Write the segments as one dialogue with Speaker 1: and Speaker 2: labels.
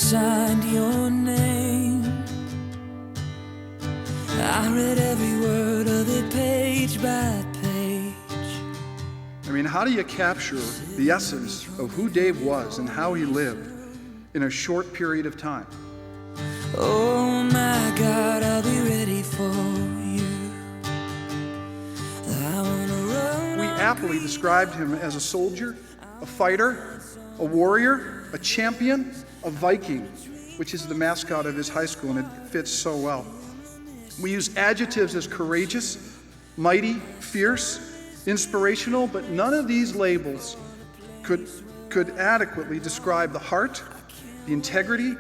Speaker 1: signed your name. I read every word of it page by page.
Speaker 2: I mean, how do you capture the essence of who Dave was and how he lived in a short period of time?
Speaker 1: Oh my God, I'll be ready for you.
Speaker 2: We aptly described him as a soldier, a fighter, a warrior, a champion, a Viking, which is the mascot of his high school, and it fits so well. We use adjectives as courageous, mighty, fierce, inspirational, but none of these labels could adequately describe the heart, the integrity,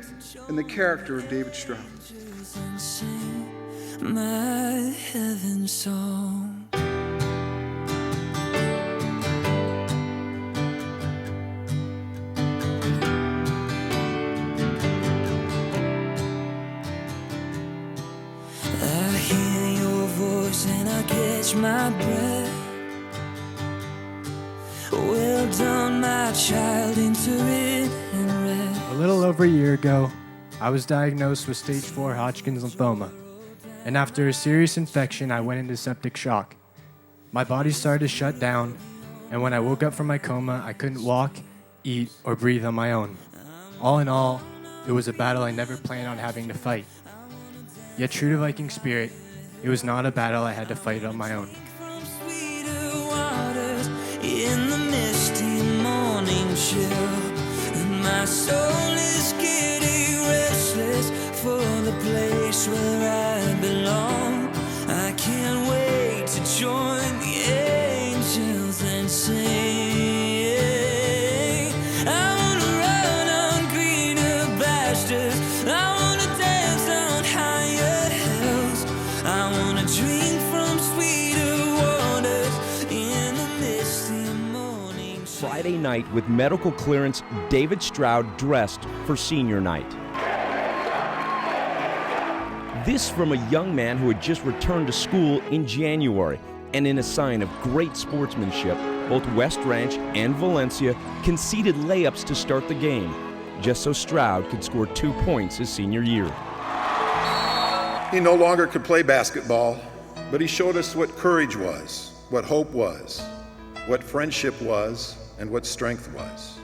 Speaker 2: and the character of David Stroud.
Speaker 1: My heaven song. I hear your voice and I catch my breath. Well done, my child, enter it and rest.
Speaker 3: A little over a year ago, I was diagnosed with stage 4 Hodgkin's lymphoma, and after a serious infection, I went into septic shock. My body started to shut down, and when I woke up from my coma, I couldn't walk, eat, or breathe on my own. All in all, it was a battle I never planned on having to fight. Yet true to Viking spirit, it was not a battle I had to fight on my own.
Speaker 1: In the misty morning chill, and my soul is getting restless for the place where I belong. I can't wait to join the angels and sing. I wanna run on greener pastures, I wanna dance on higher hills, I wanna drink from sweeter waters in the misty morning.
Speaker 4: Friday night with medical clearance, David Stroud dressed for senior night. This from a young man who had just returned to school in January, and in a sign of great sportsmanship, both West Ranch and Valencia conceded layups to start the game, just so Stroud could score 2 points his senior year.
Speaker 5: He no longer could play basketball, but he showed us what courage was, what hope was, what friendship was, and what strength was.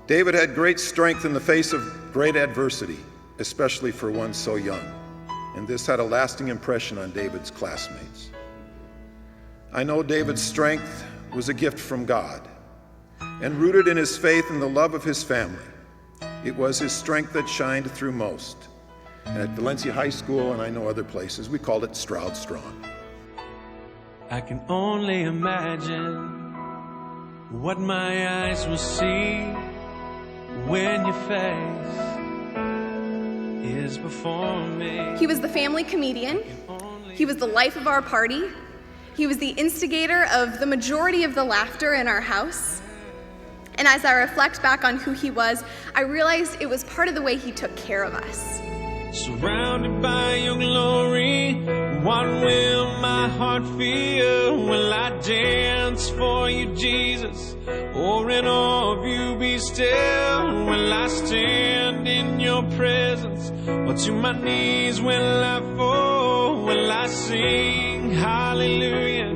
Speaker 5: David had great strength in the face of great adversity, especially for one so young, and this had a lasting impression on David's classmates. I know David's strength was a gift from God, and rooted in his faith and the love of his family. It was his strength that shined through most. And at Valencia High School, and I know other places, we called it StroudStrong.
Speaker 6: I can only imagine what my eyes will see when your face is before me.
Speaker 7: He was the family comedian. He was the life of our party. He was the instigator of the majority of the laughter in our house. And as I reflect back on who he was, I realized it was part of the way he took care of us.
Speaker 6: Surrounded by your glory, what will my heart feel? Will I dance for you, Jesus? Or in awe of you be still? Will I stand in your presence? Or to my knees will I fall? Will I sing hallelujah?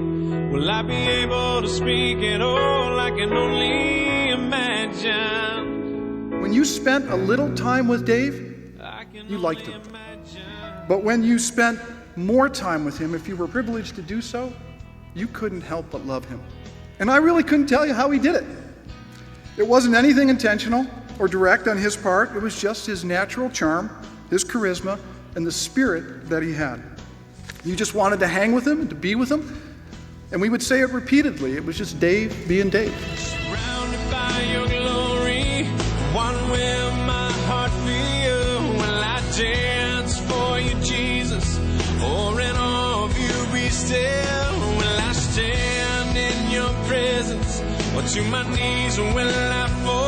Speaker 6: Will I be able to speak at all? I can only imagine.
Speaker 2: When you spent a little time with Dave, you liked him. But when you spent more time with him, if you were privileged to do so, you couldn't help but love him. And I really couldn't tell you how he did it. It wasn't anything intentional or direct on his part. It was just his natural charm, his charisma, and the spirit that he had. You just wanted to hang with him and to be with him. And we would say it repeatedly. It was just Dave being Dave.
Speaker 6: Surrounded by your glory, what will my heart feel? Will I dance for you, Jesus? Or in awe of you be still? Will I stand in your presence? Or to my knees will I fall?